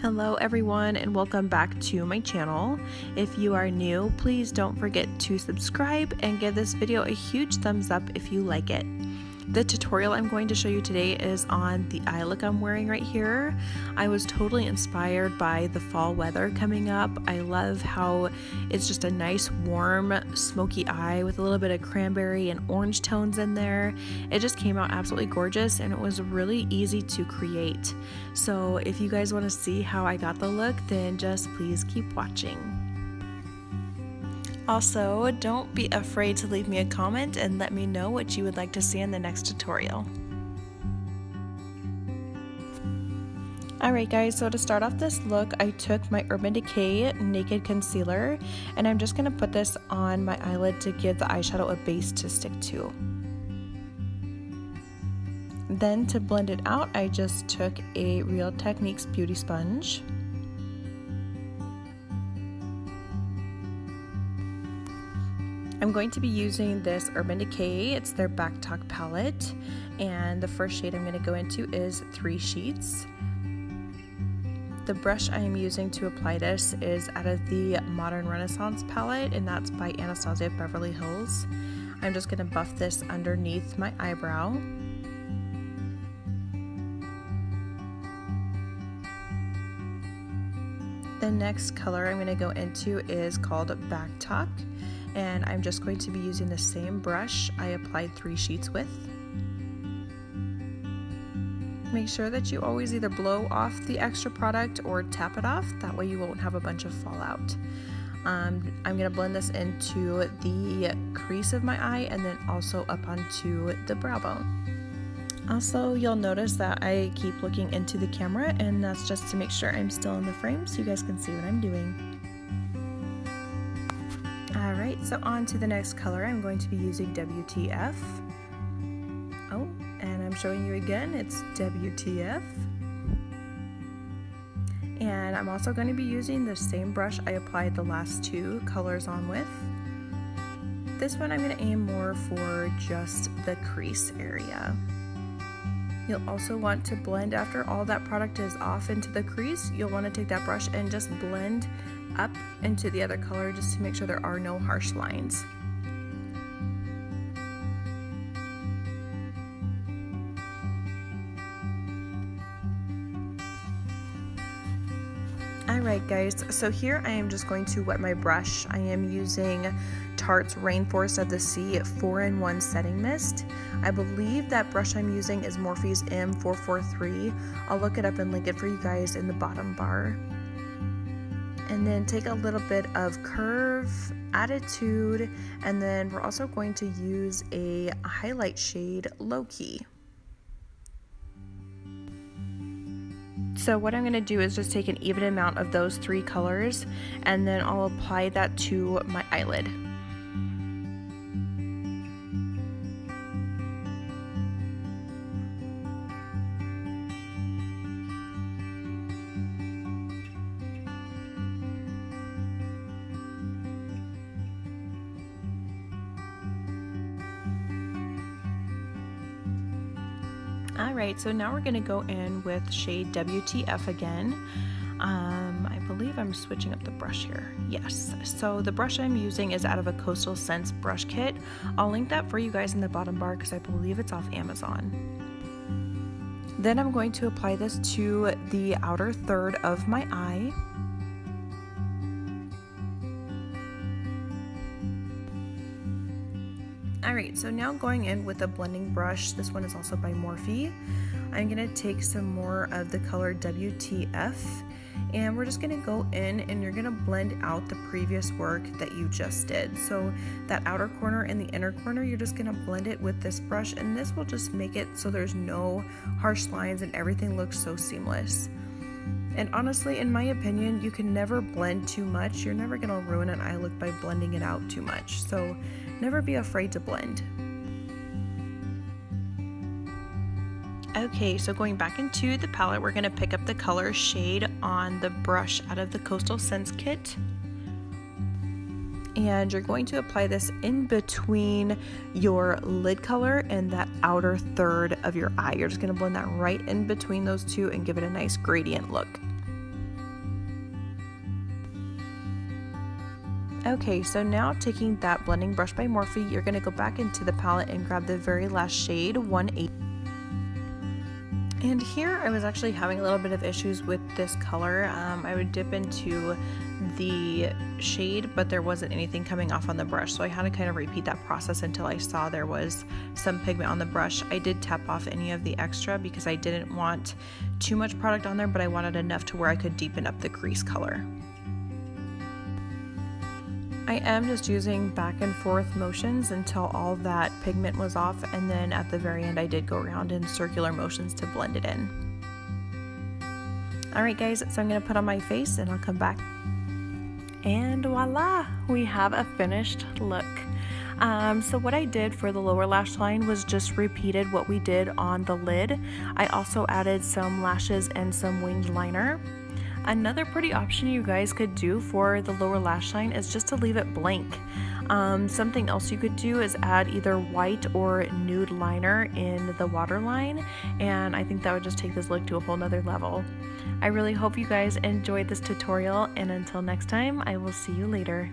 Hello everyone and welcome back to my channel. If you are new, please don't forget to subscribe and give this video a huge thumbs up if you like it. The tutorial I'm going to show you today is on the eye look I'm wearing right here. I was totally inspired by the fall weather coming up. I love how it's just a nice warm smoky eye with a little bit of cranberry and orange tones in there. It just came out absolutely gorgeous and it was really easy to create. So if you guys want to see how I got the look, then just please keep watching. Also, don't be afraid to leave me a comment and let me know what you would like to see in the next tutorial. Alright guys, so to start off this look, I took my Urban Decay Naked Concealer and I'm just going to put this on my eyelid to give the eyeshadow a base to stick to. Then to blend it out, I just took a Real Teniques Beauty Sponge. I'm going to be using this Urban Decay, it's their Back Talk palette, and the first shade I'm going to go into is 3 Sheets. The brush I am using to apply this is out of the Modern Renaissance palette, and that's by Anastasia Beverly Hills. I'm just going to buff this underneath my eyebrow. The next color I'm going to go into is called Back Talk. And I'm just going to be using the same brush I applied 3 sheets with. Make sure that you always either blow off the extra product or tap it off, that way you won't have a bunch of fallout. I'm going to blend this into the crease of my eye and then also up onto the brow bone. Also, you'll notice that I keep looking into the camera, and that's just to make sure I'm still in the frame so you guys can see what I'm doing. Alright, so on to the next color. I'm going to be using WTF. Oh, and I'm showing you again, it's WTF. And I'm also going to be using the same brush I applied the last 2 colors on with. This one I'm going to aim more for just the crease area. You'll also want to blend after all that product is off into the crease. You'll want to take that brush and just blend up into the other color just to make sure there are no harsh lines. Alright guys, so here I am just going to wet my brush. I am using Tarte's Rainforest of the Sea 4-in-1 Setting Mist. I believe that brush I'm using is Morphe's M443. I'll look it up and link it for you guys in the bottom bar. And then take a little bit of Curve, Attitude, and then we're also going to use a highlight shade, Low Key. So what I'm going to do is just take an even amount of those 3 colors and then I'll apply that to my eyelid. Alright, so now we're going to go in with shade WTF again. I believe I'm switching up the brush here. Yes, so the brush I'm using is out of a Coastal Scents brush kit. I'll link that for you guys in the bottom bar because I believe it's off Amazon. Then I'm going to apply this to the outer third of my eye. Alright, so now going in with a blending brush, this one is also by Morphe. I'm going to take some more of the color WTF and we're just going to go in and you're going to blend out the previous work that you just did. So that outer corner and the inner corner, you're just going to blend it with this brush and this will just make it so there's no harsh lines and everything looks so seamless. And honestly, in my opinion, you can never blend too much. You're never going to ruin an eye look by blending it out too much. So never be afraid to blend. Okay, so going back into the palette, we're going to pick up the color shade on the brush out of the Coastal Scents kit. And you're going to apply this in between your lid color and that outer third of your eye. You're just going to blend that right in between those two and give it a nice gradient look. Okay, so now taking that blending brush by Morphe, you're going to go back into the palette and grab the very last shade, 180. And here I was actually having a little bit of issues with this color. I would dip into the shade, but there wasn't anything coming off on the brush, so I had to kind of repeat that process until I saw there was some pigment on the brush. I did tap off any of the extra because I didn't want too much product on there, but I wanted enough to where I could deepen up the crease color. I am just using back and forth motions until all that pigment was off, and then at the very end I did go around in circular motions to blend it in. Alright guys, so I'm going to put on my face and I'll come back. And voila! We have a finished look. So what I did for the lower lash line was just repeated what we did on the lid. I also added some lashes and some winged liner. Another pretty option you guys could do for the lower lash line is just to leave it blank. Something else you could do is add either white or nude liner in the waterline, and I think that would just take this look to a whole nother level. I really hope you guys enjoyed this tutorial, and until next time, I will see you later.